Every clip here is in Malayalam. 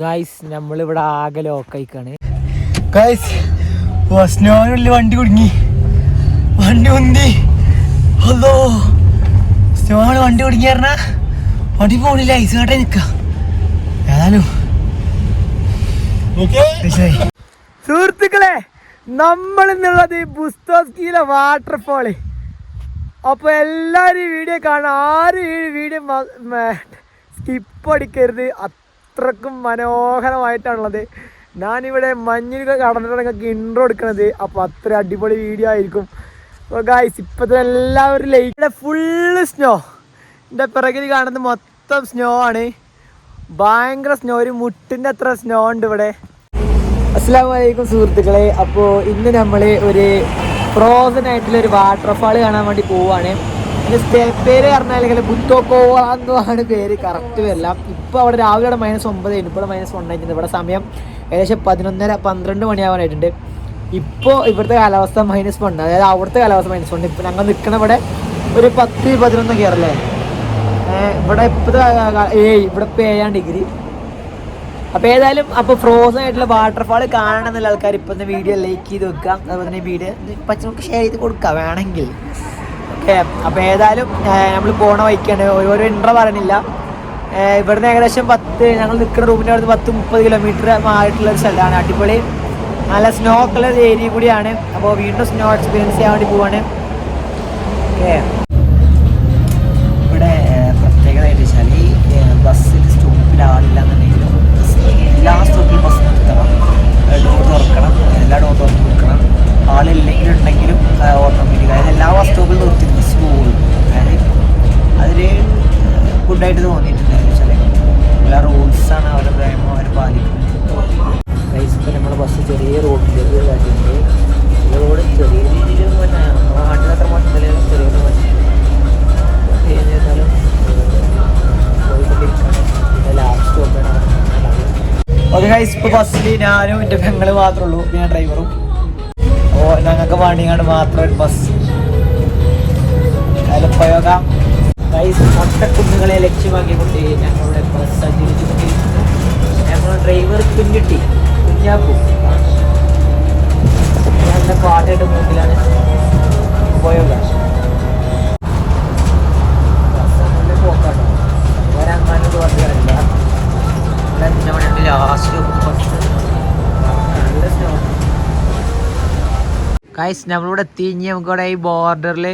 ഗായ്സ് നമ്മളിവിടെ ആകെ ലോക്കായിക്കാണ്. ഗായ്സ് സ്നോയിനുള്ളിൽ വണ്ടി കുടുങ്ങി, വണ്ടി ഉന്തി. ഹലോ സ്നോണ് വണ്ടി കുടുങ്ങി പറഞ്ഞാ വണ്ടി പോണില്ല, ഐസ് കാട്ടെ നിക്ക. ഏതായാലും സുഹൃത്തുക്കളെ, നമ്മൾ എന്നുള്ളത് ബുസ്തോസ്കിയിലെ വാട്ടർഫോള്. അപ്പോൾ എല്ലാവരും ഈ വീഡിയോ കാണാം, ആരും ഈ വീഡിയോ സ്കിപ്പ് അടിക്കരുത്. അത്രക്കും മനോഹരമായിട്ടാണുള്ളത്. ഞാനിവിടെ മഞ്ഞിൽ കടന്നിട്ടാണ് നിങ്ങൾക്ക് ഇൻട്രോ എടുക്കുന്നത്. അപ്പോൾ അത്ര അടിപൊളി വീഡിയോ ആയിരിക്കും. അപ്പോൾ ഗായ്സ് ഇപ്പോഴത്തെ എല്ലാവരും ലൈറ്റ് ഫുള്ള് സ്നോ. എൻ്റെ പിറകിൽ കാണുന്നത് മൊത്തം സ്നോ ആണ്, ഭയങ്കര സ്നോ. ഒരു മുട്ടിൻ്റെ അത്ര സ്നോ ഉണ്ട് ഇവിടെ. അസ്സലാമു അലൈക്കും സുഹൃത്തുക്കളെ. അപ്പോൾ ഇന്ന് നമ്മൾ ഒരു ഫ്രോസൺ ആയിട്ടുള്ളൊരു വാട്ടർഫാൾ കാണാൻ വേണ്ടി പോവുകയാണ്. ഇതിൻ്റെ പേര് പറഞ്ഞാൽ ബുത്തോക്കോവാന്ന് പേര്, കറക്റ്റ് വരില്ല. ഇപ്പോൾ അവിടെ രാവിലെ അവിടെ -9 ഇപ്പോൾ -1 ആയിട്ടുണ്ട്. ഇവിടെ സമയം ഏകദേശം 11:30-12 മണിയാവാനായിട്ടുണ്ട്. ഇപ്പോൾ ഇവിടുത്തെ കാലാവസ്ഥ -1, അതായത് അവിടുത്തെ കാലാവസ്ഥ -1. ഇപ്പോൾ ഞങ്ങൾ നിൽക്കണ ഇവിടെ ഒരു 10-11 കയറല്ലേ. ഇവിടെ ഇപ്പോഴത്തെ ഇവിടെ ഇപ്പോൾ 7 ഡിഗ്രി. അപ്പോൾ ഏതായാലും അപ്പോൾ ഫ്രോസൺ ആയിട്ടുള്ള വാട്ടർഫാൾ കാണണം എന്നുള്ള ആൾക്കാർ ഇപ്പം വീഡിയോ ലൈക്ക് ചെയ്ത് വെക്കാം. അതുപോലെ തന്നെ വീഡിയോ പച്ചമുക്ക് ഷെയർ ചെയ്ത് കൊടുക്കാം വേണമെങ്കിൽ. ഓക്കെ, അപ്പോൾ ഏതായാലും നമ്മൾ പോണ വഴിക്കാണ്. ഓരോ ഇൻട്രോ പറയണില്ല. ഇവിടുന്ന് ഏകദേശം ഞങ്ങൾ നിൽക്കുന്ന റൂമിൻ്റെ അടുത്ത് 10-30 കിലോമീറ്റർ ആയിട്ടുള്ളൊരു സ്ഥലമാണ്. അടിപൊളി നല്ല സ്നോ ഉള്ള ഏരിയ കൂടിയാണ്. അപ്പോൾ വീണ്ടും സ്നോ എക്സ്പീരിയൻസ് ചെയ്യാൻ വേണ്ടി പോവാണ്. ഓക്കെ, ഇവിടെ പ്രത്യേകതയായിട്ട് വെച്ചാൽ ഈ ബസ്സിൽ സ്റ്റോപ്പിൽ ആളില്ല എന്നുണ്ടെങ്കിലും എല്ലാ സ്റ്റോപ്പിലും ബസ് നിർത്തണം, ഡോർ തുറക്കണം, എല്ലാ ഡോർ തുറന്ന് കൊടുക്കണം. ആളില്ലെങ്കിലും ഉണ്ടെങ്കിലും ഓട്ടോമാറ്റിക്, അതായത് എല്ലാ ബസ് സ്റ്റോപ്പിലും നിർത്തി ബസ് പോകുള്ളൂ. അതായത് അതിൽ ഗുഡായിട്ട് തോന്നിയിട്ടുണ്ടായിരുന്നു വെച്ചാൽ എല്ലാ റൂൾസാണ് അവരുടെ പ്രേമം അവർ പാലിക്കുന്നത്. ഇപ്പോൾ നമ്മുടെ ബസ് ചെറിയ റോഡിലേക്ക് കാട്ടിയിട്ടുണ്ട്. ഈ റോഡ് ചെറിയ രീതിയിൽ പിന്നെ നമ്മുടെ നാട്ടിൽ അത്ര മോശമല്ല, ചെറിയൊരു മോശം ഏതായാലും പോയിക്കൊണ്ടിരിക്കുകയാണ്. പിന്നെ ലാസ്റ്റ് സ്റ്റോപ്പാണ്. ഓക്കെ ഗൈസ്, ഇപ്പോൾ ബസ്സിൽ ഞാനും എൻ്റെ പെങ്ങൾ മാത്രമേ ഉള്ളൂ, പിന്നെ ഡ്രൈവറും. അപ്പോൾ ഞങ്ങൾക്ക് വേണ്ടിങ്ങാണ്ട് മാത്രം ഒരു ബസ്. അതിൽ പോകാം ഗൈസ്. ഒട്ടക്കുന്നുകളെ ലക്ഷ്യമാക്കിക്കൊണ്ട് ഞങ്ങളുടെ ബസ് സഞ്ചരിച്ചുകൊണ്ടിരിക്കുന്നു. ഞങ്ങളുടെ ഡ്രൈവർ കുഞ്ഞുട്ടി കുഞ്ഞാപ്പു നല്ല പാട്ടായിട്ട് മുമ്പിലാണ്. പോയോക്കാം, ബസ് നല്ല പോക്കാട്ടോ. ഒരങ്ങാനോട് പറഞ്ഞു കാണില്ല. ലാസ്റ്റ് നല്ല സ്നോ. ഗൈസ് നമ്മളിവിടെ എത്തി. ഇനി നമുക്കിവിടെ ഈ ബോർഡറിൽ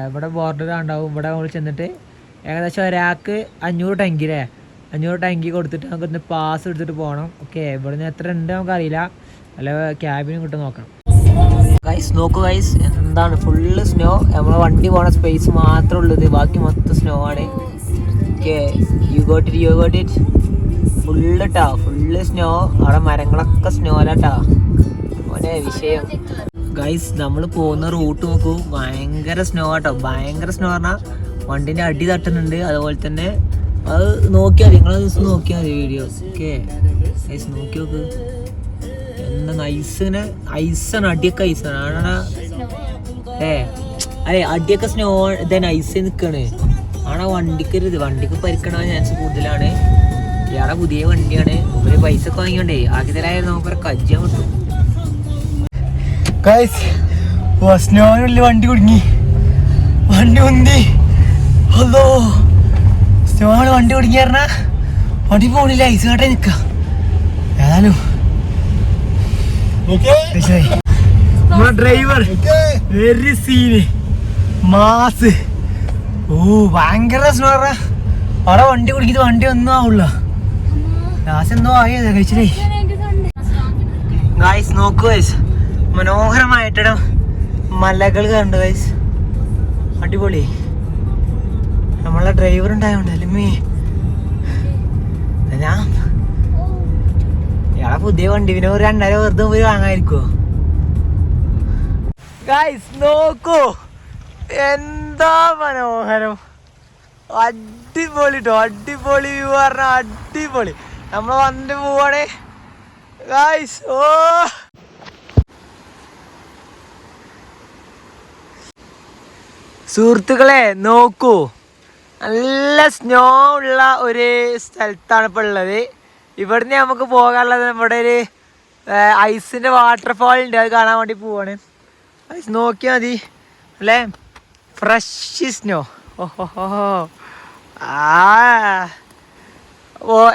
ഇവിടെ ബോർഡർ ഉണ്ടാവും. ഇവിടെ നമ്മൾ ചെന്നിട്ട് ഏകദേശം ഒരാൾക്ക് 500 ടങ്കി കൊടുത്തിട്ട് നമുക്കൊന്ന് പാസ് എടുത്തിട്ട് പോകണം. ഓക്കെ, ഇവിടുന്ന് എത്ര ഉണ്ട് നമുക്കറിയില്ല, അല്ല ക്യാബിനും കിട്ടും നോക്കണം. ഗൈസ് നോക്കൂ ഗൈസ്, എന്താണ് ഫുള്ള് സ്നോ. നമ്മളെ വണ്ടി പോകണ സ്പേസ് മാത്രമേ ഉള്ളത്, ബാക്കി മൊത്തം സ്നോ ആണ്. Okay, you got it full ട്ടാ, ഫുള്ള് സ്നോ. അവിടെ മരങ്ങളൊക്കെ സ്നോലാട്ടാ ഓനെ വിഷയം. ഗൈസ് നമ്മൾ പോകുന്ന റൂട്ട് നോക്കൂ, ഭയങ്കര സ്നോ ആട്ടോ. ഭയങ്കര സ്നോ പറഞ്ഞാൽ വണ്ടിൻ്റെ അടി തട്ടുന്നുണ്ട്. അതുപോലെ തന്നെ അത് നോക്കിയാൽ മതി, നിങ്ങളത് ദിവസം നോക്കിയാൽ മതി വീഡിയോ. ഓക്കെ ഗൈസ് നോക്കി നോക്ക്, എന്താ ഐസിന് ഐസാണ്, അടിയൊക്കെ ഐസാണ്. ആണാ അതെ അടിയൊക്കെ സ്നോ ഇതന്നെ ഐസ് നിൽക്കണ്. ആണാ വണ്ടിക്ക് പരിക്കണ ചാൻസ് കൂടുതലാണ്. ഇയാളെ പുതിയ വണ്ടിയാണ്, ഒരു പൈസ ഒക്കെ വാങ്ങിയോണ്ടേ ആക്കി തരായിരുന്നു. നമുക്ക് കജ്ജാൻ കിട്ടും. സ്നോയിനുള്ളിൽ വണ്ടി കുടുങ്ങി, വണ്ടി ഉന്തി. ഹലോ സ്നോണ് വണ്ടി കുടുങ്ങി പറഞ്ഞാ വണ്ടി പോണില്ല, ഐസ് കാട്ടെ നിക്ക. ഏതായാലും നമ്മുടെ ഡ്രൈവർ വെരി സീന് മാസ്. ഭയങ്കര സ്നോ പറഞ്ഞാ അവിടെ വണ്ടി കുടിക്കുന്നത് വണ്ടി ഒന്നും ആവുള്ള. ലാസ്റ്റ് എന്തോ ആയത് കഴിച്ചിട്ടേ. ഗായ്സ് നോക്കൂ ഗൈസ്, മനോഹരമായിട്ടിട മലകൾ കണ്ടു ഗൈസ്, അടിപൊളി. നമ്മളെ ഡ്രൈവർ ഉണ്ടായോണ്ട് അല്ലേ ഞാൻ ഇയാളെ പുതിയ വണ്ടി പിന്നെ ഒരു 2000 വെറുതെ പോയി വാങ്ങാതിരിക്കുവോ. ഗൈസ് നോക്കൂ, എന്താ മനോഹരം, അടിപൊളി ട്ടോ, അടിപൊളി വ്യൂ പറഞ്ഞാൽ അടിപൊളി. നമ്മൾ വന്നിട്ട് പോവാണേ ഗൈസ്. സുഹൃത്തുക്കളെ നോക്കൂ, നല്ല സ്നോ ഉള്ള ഒരു സ്ഥലത്താണ് ഇപ്പോൾ ഉള്ളത്. ഇവിടുന്ന് നമുക്ക് പോകാനുള്ളത് നമ്മുടെ ഒരു ഐസിൻ്റെ വാട്ടർഫാൾ ഉണ്ട്, അത് കാണാൻ വേണ്ടി പോവാണ്. ഐസ് നോക്കിയാൽ മതി അല്ലേ, ഫ്രഷ് സ്നോ. ഓഹോ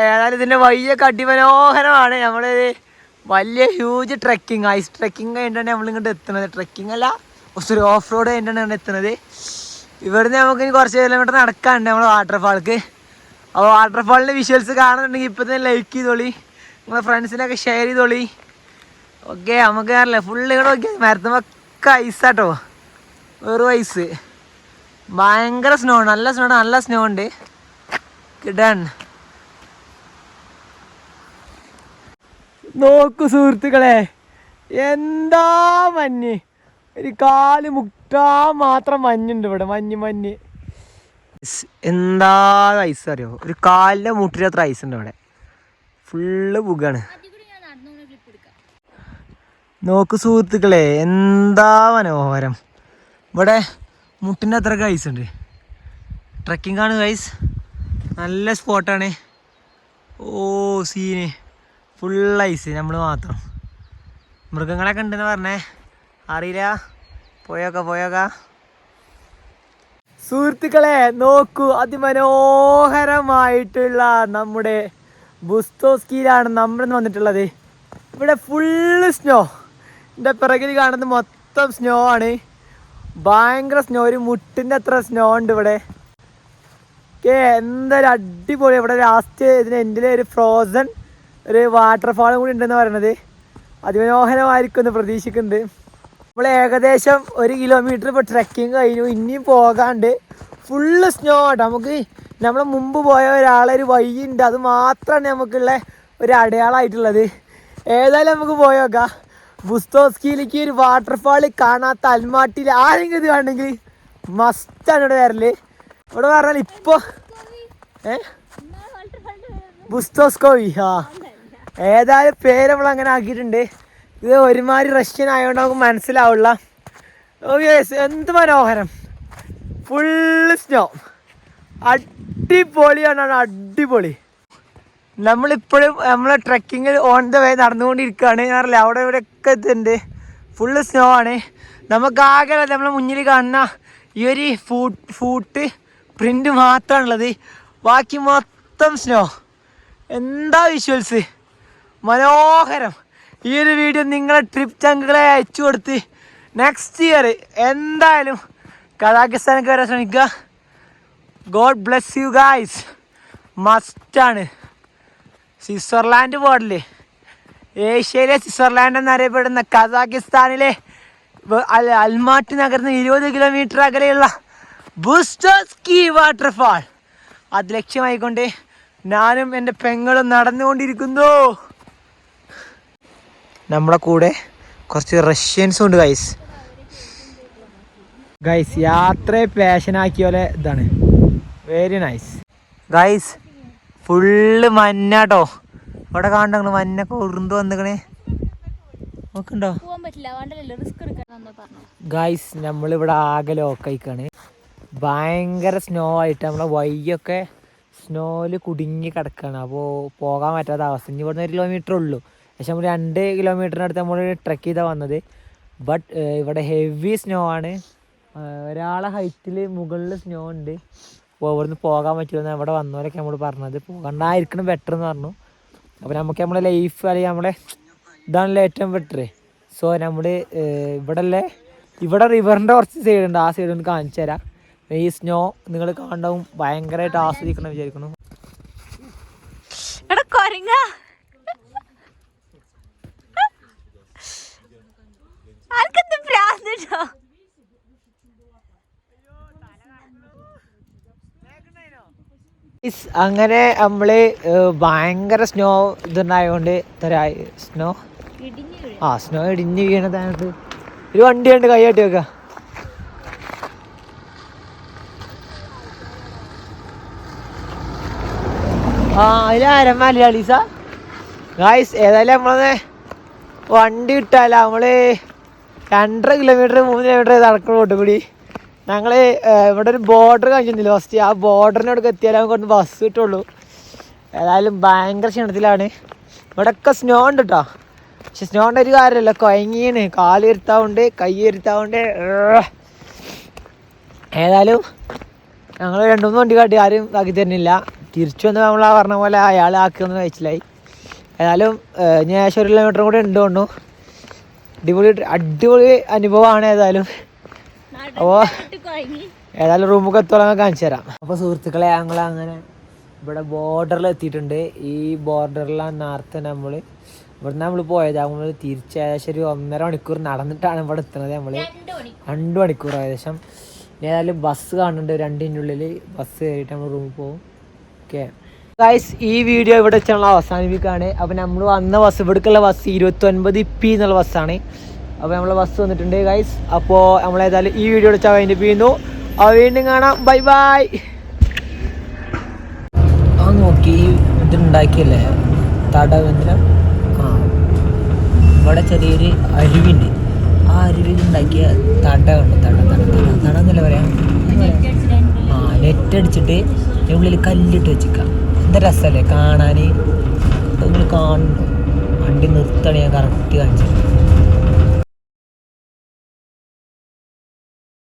ഏതായാലും ഇതിൻ്റെ വഴിയൊക്കെ അതിമനോഹരമാണ്. നമ്മൾ വലിയ ഹ്യൂജ് ട്രെക്കിങ്, ഐസ് ട്രെക്കിങ് കഴിഞ്ഞിട്ടാണ് നമ്മളിങ്ങോട്ട് എത്തുന്നത്. ട്രെക്കിംഗ് അല്ല, ഒരു ഓഫ് റോഡ് കഴിഞ്ഞിട്ടാണ് എത്തുന്നത്. ഇവിടുന്ന് നമുക്ക് ഇനി കുറച്ച് കിലോമീറ്റർ നടക്കാനുണ്ട് നമ്മൾ വാട്ടർഫാൾക്ക്. അപ്പോൾ വാട്ടർഫാളിൻ്റെ വിഷ്വൽസ് കാണുന്നുണ്ടെങ്കിൽ ഇപ്പം തന്നെ ലൈക്ക് ചെയ്തോളി, നിങ്ങളെ ഫ്രണ്ട്സിനൊക്കെ ഷെയർ ചെയ്തോളി. ഓക്കെ, നമുക്ക് അറിയില്ല ഫുള്ള് ഇങ്ങോട്ട് നോക്കിയാൽ മരത്തുമൊക്കെ ഐസാട്ടോ, വെറും ഐസ്. ഭയങ്കര സ്നോ, നല്ല സ്നോ ഉണ്ട്. കിടാൻ നോക്കൂ സുഹൃത്തുക്കളെ, എന്താ മഞ്ഞ്, ഒരു കാല് മുട്ടാ മാത്രം മഞ്ഞുണ്ട് ഇവിടെ. മഞ്ഞ് എന്താ ഐസ് അറിയോ, ഒരു കാലിൻ്റെ മുട്ടിലത്ര ഐസ് ഉണ്ട് ഇവിടെ, ഫുള്ള് പുകാണ്. നോക്ക് സുഹൃത്തുക്കളെ, എന്താ മനോഹരം. ഇവിടെ മുട്ടിൻ്റെ അത്രയ്ക്ക് ഐസ് ഉണ്ട്. ട്രക്കിംഗ് ആണ് ഗൈസ്, നല്ല സ്പോട്ടാണ്. ഓ സീന്, ഫുൾ ഐസ്, നമ്മൾ മാത്രം. മൃഗങ്ങളൊക്കെ ഉണ്ടെന്ന് പറഞ്ഞേ, അറിയില്ല. പോയോക്ക സുഹൃത്തുക്കളെ, നോക്കൂ, അതിമനോഹരമായിട്ടുള്ള നമ്മുടെ ബുസ്തോസ്കിയിലാണ് നമ്മൾ വന്നിട്ടുള്ളത്. ഇവിടെ ഫുള്ള് സ്നോ, എൻ്റെ പിറകിൽ കാണുന്നത് മൊത്തം സ്നോ ആണ്. ഭയങ്കര സ്നോ, ഒരു മുട്ടിൻ്റെ അത്ര സ്നോ ഉണ്ട് ഇവിടെ. എന്തായാലും അടിപൊളി. ഇവിടെ ലാസ്റ്റ് ഇതിന് എൻ്റെ ഒരു ഫ്രോസൺ ഒരു വാട്ടർഫാളും കൂടി ഉണ്ടെന്ന് പറയണത്. അതിമനോഹരമായിരിക്കും എന്ന് പ്രതീക്ഷിക്കുന്നുണ്ട്. നമ്മൾ ഏകദേശം 1 കിലോമീറ്റർ ഇപ്പോൾ ട്രെക്കിങ് കഴിഞ്ഞു, ഇനിയും പോകാണ്ട്. ഫുള്ള് സ്നോ ആട്ടോ. നമുക്ക് നമ്മൾ മുമ്പ് പോയ ഒരാളൊരു വഴിയുണ്ട്, അത് മാത്രമാണ് നമുക്കുള്ള ഒരു അടയാളമായിട്ടുള്ളത്. ഏതായാലും നമുക്ക് പോയോക്കാം. ബുസ്തോസ്കിയിലേക്ക് ഒരു വാട്ടർഫാൾ കാണാത്ത അൽമാട്ടിയിൽ ആരെങ്കിലും ഇത് കാണണമെങ്കിൽ മസ്റ്റാണ് ഇവിടെ വരല്. ഇവിടെ പറഞ്ഞാൽ ഇപ്പോൾ ബുസ്തോസ്കോവി, ഏതായാലും പേര് നമ്മൾ അങ്ങനെ ആക്കിയിട്ടുണ്ട്. ഇത് ഒരുമാതിരി റഷ്യൻ ആയതുകൊണ്ട് നമുക്ക് മനസ്സിലാവില്ല. എന്ത് മനോഹരം, ഫുള്ള് സ്നോ, അടിപൊളിയാണ്, അടിപൊളി. നമ്മളിപ്പോഴും നമ്മളെ ട്രെക്കിങ്ങിൽ ഓൺ ദ വേ നടന്നുകൊണ്ടിരിക്കുകയാണ്. അറിയില്ല, അവിടെ ഇവിടെയൊക്കെ എത്തുന്നുണ്ട്, ഫുള്ള് സ്നോ ആണ്. നമുക്കാകെ നമ്മളെ മുന്നിൽ കാണുന്ന ഈ ഒരു ഫൂട്ട് പ്രിൻ്റ് മാത്രമാണുള്ളത്, ബാക്കി മൊത്തം സ്നോ. എന്താ വിഷ്വൽസ്, മനോഹരം. ഈ ഒരു വീഡിയോ നിങ്ങളെ ട്രിപ്പ് ചങ്കുകളെ അയച്ചു കൊടുത്ത് നെക്സ്റ്റ് ഇയർ എന്തായാലും കസാഖിസ്ഥാനൊക്കെ വരാൻ ശ്രമിക്കുക. ഗോഡ് ബ്ലെസ് യു ഗായ്സ്, മസ്റ്റാണ്. സ്വിറ്റ്സർലാൻഡ് പോകല്ലേ, ഏഷ്യയിലെ സ്വിറ്റ്സർലാൻഡ് എന്നറിയപ്പെടുന്ന കസാഖിസ്ഥാനിലെ അൽമാട്ടി നഗരത്തിന് 20 കിലോമീറ്റർ അകലെയുള്ള ബുസ്തോസ്കി വാട്ടർഫാൾ, അത് ലക്ഷ്യമായിക്കൊണ്ട് ഞാനും എൻ്റെ പെങ്ങളും നടന്നുകൊണ്ടിരിക്കുന്നു. നമ്മളെ കൂടെ കുറച്ച് റഷ്യൻസും ഉണ്ട് ഗൈസ്. യാത്രയെ പാഷനാക്കിയ പോലെ ഇതാണ്, വെരി നൈസ് ഗൈസ്. ഫുള്ള് മഞ്ഞാട്ടോ, ഇവിടെ കാണണ്ട മഞ്ഞൊക്കെ ഉരുണ്ട് വന്നിക്കണേ, നോക്കണ്ടോ ഗൈസ്. നമ്മളിവിടെ ആകെ ലോക്കായിക്കാണ്, ഭയങ്കര സ്നോ ആയിട്ട് നമ്മളെ വഴിയൊക്കെ സ്നോയിൽ കുടുങ്ങി കിടക്കുകയാണ്. അപ്പോൾ പോകാൻ പറ്റാത്ത അവസ്ഥ. ഇനി ഇവിടുന്ന് 1 കിലോമീറ്റർ ഉള്ളൂ, പക്ഷെ നമ്മൾ 2 കിലോമീറ്ററിനടുത്ത് നമ്മൾ ട്രെക്ക് ചെയ്താൽ വന്നത്. ബട്ട് ഇവിടെ ഹെവി സ്നോ ആണ്, ഒരാളെ ഹൈറ്റിൽ മുകളിൽ സ്നോ ഉണ്ട്. അപ്പോൾ ഇവിടുന്ന് പോകാൻ പറ്റുമെന്ന് ഇവിടെ വന്നവരൊക്കെ നമ്മൾ പറഞ്ഞത്, പോകണ്ടായിരിക്കണം ബെറ്റർ എന്ന് പറഞ്ഞു. അപ്പോൾ നമുക്ക് നമ്മളെ ലൈഫ് അല്ലെങ്കിൽ നമ്മളെ ഇതാണല്ലോ ഏറ്റവും ബെറ്റർ. സോ നമ്മൾ ഇവിടെ റിവറിൻ്റെ കുറച്ച് സൈഡുണ്ട്, ആ സൈഡ് ഒന്ന് കാണിച്ചു തരാം. ഈ സ്നോ നിങ്ങൾ കാണണ്ടാവും, ഭയങ്കരമായിട്ട് ആസ്വദിക്കണം വിചാരിക്കണം. അങ്ങനെ നമ്മള് ഭയങ്കര സ്നോ ഇതുണ്ടായതുകൊണ്ട് സ്നോ ഇടിഞ്ഞ് വീണതായിട്ട് ഒരു വണ്ടിയുണ്ട്, കൈയാട്ടി വെക്ക. അതിലാരം മലയാളീസ ഗായ്സ്. ഏതായാലും നമ്മളെ വണ്ടി കിട്ടാല, നമ്മള് 2.5 കിലോമീറ്റർ 3 കിലോമീറ്റർ നടക്കണ റോഡ് കൂടി. ഞങ്ങൾ ഇവിടെ ഒരു ബോർഡർ കഴിഞ്ഞിരുന്നില്ല ഫസ്റ്റ്, ആ ബോർഡറിനോടൊക്കെ എത്തിയാലേ നമുക്ക് ബസ് കിട്ടുള്ളൂ. ഏതായാലും ഭയങ്കര ക്ഷീണത്തിലാണ്. ഇവിടെയൊക്കെ സ്നോ ഉണ്ട് കേട്ടോ. പക്ഷെ സ്നോൻ്റെ ഒരു കാര്യമല്ല, കുഴങ്ങിയാണ്. കാല് വരുത്താവുണ്ട്, കൈ വരുത്താവുണ്ട്. ഏതായാലും ഞങ്ങൾ 2-3 വണ്ടി കാട്ടി ആരും ആക്കി തരുന്നില്ല. തിരിച്ചു വന്ന് നമ്മൾ പറഞ്ഞ പോലെ അയാൾ ആക്കിയൊന്നും കഴിച്ചില്ലായി. ഏതായാലും ഞാൻ ഏകദേശം 1 കിലോമീറ്റർ കൂടെ ഉണ്ട് കൊണ്ടു. അടിപൊളി അനുഭവമാണ്. ഏതായാലും അപ്പോൾ ഏതായാലും റൂമൊക്കെ എത്തോളം കാണിച്ചു തരാം. അപ്പോൾ സുഹൃത്തുക്കളെ, ഞങ്ങൾ അങ്ങനെ ഇവിടെ ബോർഡറിൽ എത്തിയിട്ടുണ്ട്. ഈ ബോർഡറിലാണ് നേരത്തെ ഇവിടുന്ന് നമ്മൾ പോയത്. നമ്മൾ തിരിച്ച് ഏകദേശം ഒരു 1.5 മണിക്കൂർ നടന്നിട്ടാണ് ഇവിടെ എത്തുന്നത്. നമ്മൾ 2 മണിക്കൂർ ഏകദേശം. ഏതായാലും ബസ് കാണുന്നുണ്ട്, 2-ൻ്റെ ഉള്ളിൽ ബസ് കയറിയിട്ട് നമ്മൾ റൂമിൽ പോകും. ഓക്കെ ഗൈസ്, ഈ വീഡിയോ ഇവിടെ വെച്ച് നമ്മൾ അവസാനിപ്പിക്കുകയാണ്. അപ്പോൾ നമ്മൾ വന്ന ബസ്, ഇവിടേക്കുള്ള ബസ് 29P എന്നുള്ള ബസ്സാണ്. അപ്പോൾ നമ്മളെ ബസ് വന്നിട്ടുണ്ട് ഗൈസ്. അപ്പോൾ നമ്മളേതായാലും ഈ വീഡിയോ വെച്ചാൽ അതിൻ്റെ ചെയ്യുന്നു. വീണ്ടും കാണാം. Bye bye. ആ നോക്കി ഇതുണ്ടാക്കിയല്ലേ തടവെന്തിനാ. ഇവിടെ ചെറിയൊരു അരുവിണ്ട്. ആ അരുവിലുണ്ടാക്കിയ തടമുണ്ട്. തടന്നല്ലേ പറയാം. നെറ്റ് അടിച്ചിട്ട് ഉള്ളിൽ കല്ലിട്ട് വെച്ചിക്കാം. എന്താ രസമല്ലേ കാണാൻ. നിങ്ങൾ കാണുന്നുണ്ടോ? വണ്ടി നിർത്തണേ, ഞാൻ കറക്റ്റ് കാണിച്ചു.